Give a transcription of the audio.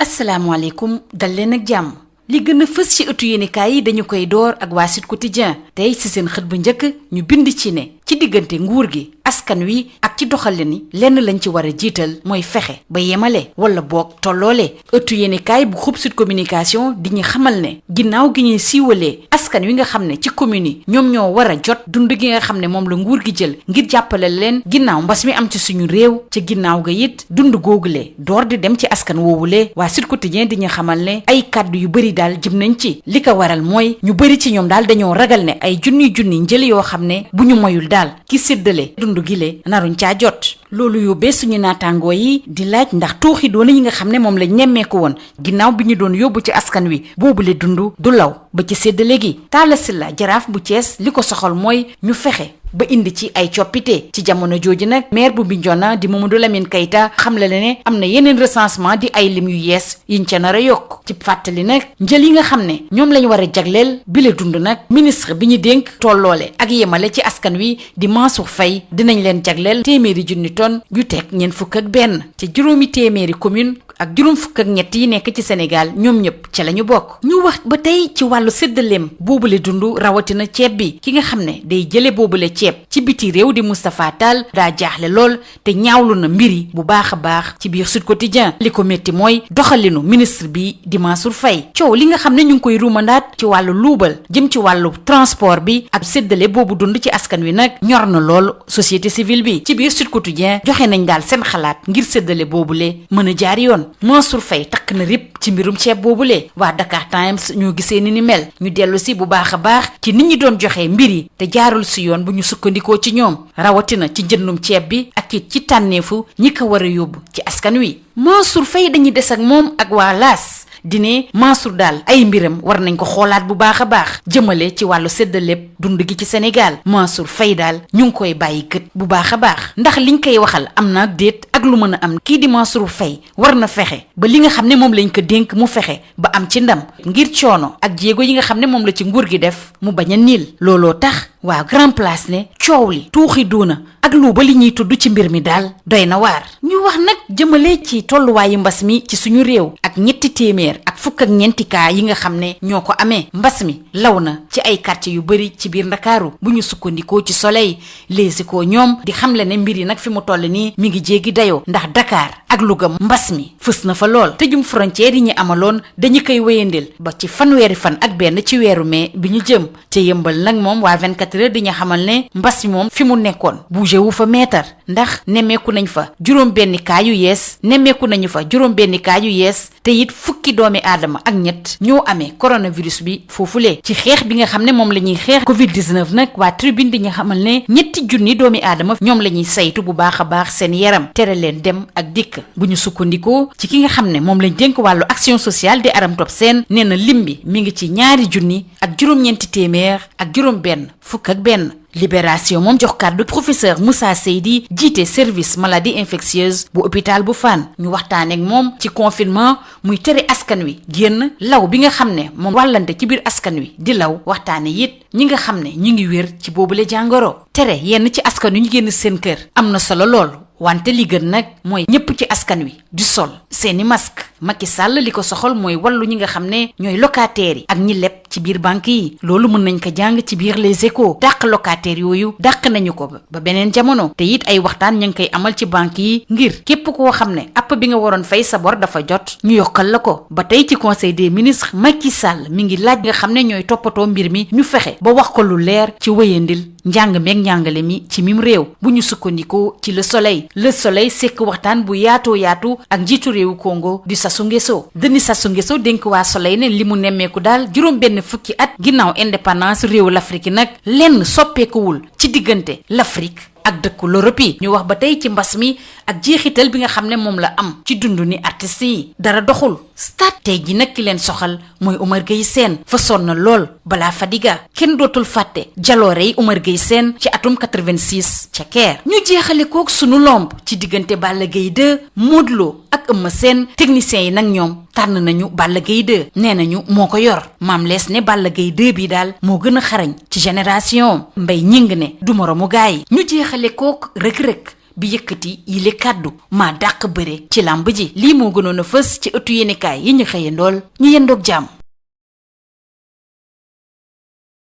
asalaamaaleykum dal leen ak jàmm li gën a fës ci ëttu yéenekaay yi dañu koy door ak waa Sud Quotidien tey ci seen xët bu njëkk ñu bind ci ne ci diggante nguur gi askan wi ak ci doxalin ni lenn lañ ci war a jiital mooy fexe ba yemale wala boog tolloole ëttu yéenekaay bu groupe Sud Communication di ñu xamal ne ginnaaw gi ñuy siiwalee askan wi nga xam ne ci commune yi ñoom ñoo war a jot dund gi nga xam ne moom la nguur gi jël ngir jàppale leen ginnaaw mbas mi am ci suñu réew ca ginnaaw ga it dund googule door di dem ci askan woowule waa Sud Quotidien di ñu xamal ne ay kàddu yu bëri daal jëm nañ ci li ko waral mooy ñu bëri ci ñoom daal dañoo ragal ne ay junni njël yoo xam ne bu ñu moyul daal ki séddale dund gile naruñ caa jot loolu yóbbee suñu naataangoo yi di laaj ndax tuuxi doona yi nga xam ne moom lañ nemmeeku woon ginnaaw bi ñu doon yóbbu ci askan wi boobule dund du law ba ci séddale gi Talla Sylla jaraaf bu Thiès li ko soxal mooy ñu fexe ba indi ci ay coppite ci jamono jooju nag maire bu Bignona di Mamadou Lamine Keita xamle la ne am na yeneen recensement di ay lim yu yees yiñ ca nar a yokk ci fàttali nag njël yi nga xam ne ñoom lañ war a jagleel bi la dund nag ministre bi ñu dénk tolloole ak yemale ci askan wi di Mansour Faye dinañ leen jagleel téeméeri junni tonne yu teg ñeent fukk ak benn ci juróomi téeméeri commune ak juróom fukk ak ñett yi nekk ci Sénégal ñoom ñëpp ca la ñu bokk ñu wax ba tey ci wàllu séddaleem boobule dund rawatina ceeb bi ki nga xam ne day jële boobule ceeb ci biti réew di Moustapha Tall daa jaaxle lool te ñaawlu na mbiri bu baax a baax ci biir Sud Quotidien li ko métti mooy doxalinu ministre bi di Mansour Faye coow li nga xam ne ñu ngi koy ruumandaat ci wàllu luubal jëm ci wàllu transport bi ak séddale boobu dund ci askan wi nag ñor na lool société civile bi ci biir Sud Quotidien joxe nañ daal seen xalaat ngir séddale boobule mën a jaar yoon Mansour Faye takk na rip ci mbirum ceeb boobule waa Dakar Times ñoo gisee ni mel ñu dellu si bu baax a baax ci nit ñi doon joxe mbir yi te jaarul si yoon bu ñu sukkandikoo ci ñoom rawatina ci njëndum ceeb bi ak it ci tànneefu ñi ko war a yóbbu ci askan wi Mansour Faye dañuy des ak moom ak waa Laas dine Mansour daal ay mbiram war nañ ko xoolaat bu baax a baax jëmale ci wàllu séddaleeb dund gi ci Sénégal Mansour Faye daal ñu ngi koy bàyyi gët bu baax a baax ndax liñ koy waxal am na déet ak lu mën a am kii di Mansour Faye war na fexe ba li nga xam ne moom lañ ko dénk mu fexe ba am ci ndam ngir coono ak jéego yi nga xam ne moom la ci nguur gi def mu bañ a niil looloo tax waa Grand Place ne coow li tuuxi duuna ak lu ba li ñuy tudd ci mbir mi daal doy na waar ñu wax nag jëmale ci tolluwaayu mbas mi ci suñu réew ak ñetti téeméer ak fukk ak ñeenti cas yi nga xam ne ñoo ko amee mbas mi law na ci ay quartier yu bëri ci biir Ndakaaru bu ñu sukkandikoo ci Soleil Les Échos ñoom di xamle ne mbir yi nag fi mu toll nii mi ngi jéggi dayoo ndax Dakar ak Louga mbas mi fës na fa lool tëjum frontière yi ñu amaloon dañu koy wéyandil ba ci fanweeri fan ak benn ci weeru mai bi ñu jëm ca Yëmbal nag moom waa 24 heures di ñu xamal ne mbas mi moom fi mu nekkoon bougé wu fa meetar ndax nemmeeku nañ fa juróom benn cas yu yees te it fukki doomi aadama ak ñett ñoo amee coronavirus bi foofule ci xeex bi nga xam ne moom la ñuy xeex Covid 19 nag waa Tribune di ñu xamal ne ñetti junni doomi aadama ñoom la ñuy saytu bu baax a baax seen yaram tere leen dem ak dikk bu ñu sukkandikoo ci ki nga xam ne moom lañ dénk wàllu action sociale di Aram Top Sène nee na lim bi mi ngi ci 2 junni ak juróom-ñeenti téeméer ak juróom-benn fukk ak benn. Libération moom jox kàddu professeur Moussa Seydi jiite service maladie infectieuse bu hôpital bu Fann ñu waxtaan ak moom ci confinement muy tere askan wi génn law bi nga xam ne moom wàllante ci biir askan wi di law waxtaane it ñi nga xam ne ñu ngi wér ci boobule jàngoro tere yenn ci askan wi ñu génn seen kër am na solo lool wante li gën nag mooy ñëpp ci askan wi di sol seeni masque Macky Sall li ko soxal mooy wallu ñi nga xam ne ñooy locataires yi ak ñi leb ci biir banque yi loolu mën nañ ko jàng ci biir Les Échos dàq locataires yooyu dàq nañu ko ba beneen jamono te it ay waxtaan ñu ngi koy amal ci banque yi ngir képp koo xam ne app bi nga waroon fay sa bor dafa jot ñu yokkal la ko ba tey ci conseil des ministres Macky Sall mi ngi laaj nga xam ne ñooy toppatoo mbir mi ñu fexe ba wax ko lu leer ci wéyandil njàng meeg njàngale mi ci mim réew bu ñu sukkandikoo ci Le Soleil sekk waxtaan bu yaatoo yaatu ak njiitu réewu Congo di Sassou Nguesso dénk waa Soleil ne li mu nemmeeku daal juróom benn fukki at ginnaaw indépendance réewu l'Afrique nag lenn soppeekuwul ci diggante l'Afrique ak dëkku l'Europe yi ñu wax ba tey ci mbas mi ak jeexital bi nga xam ne moom la am ci dundu ni artistes yi dara doxul stade tey ji nag ki leen soxal mooy Omar Gueye Sène fa sonn lool balaa Fadiga kenn dootul fàtte jaloore yi Omar Gueye Sène ci atum 86 ca Caire ñu jeexale kook sunu lomb ci diggante Balla Gaye 2 Modou Lo ak Eumeu Sène techniciens yi nag ñoom tànn nañu Balla Gaye 2 nee nañu moo ko yor maam lees ne Balla Gaye 2 bi daal moo gën a xarañ ci génération mbay ñing ne du moromu gaay yi ñu jeexale kook rëg-rëg bi yëkkati yile kàddu maa dàq bëre ci làmb ji lii moo gënoon a fës ci ëttu yéenekaay yi ñu xëyandool ñu yendoog jàmm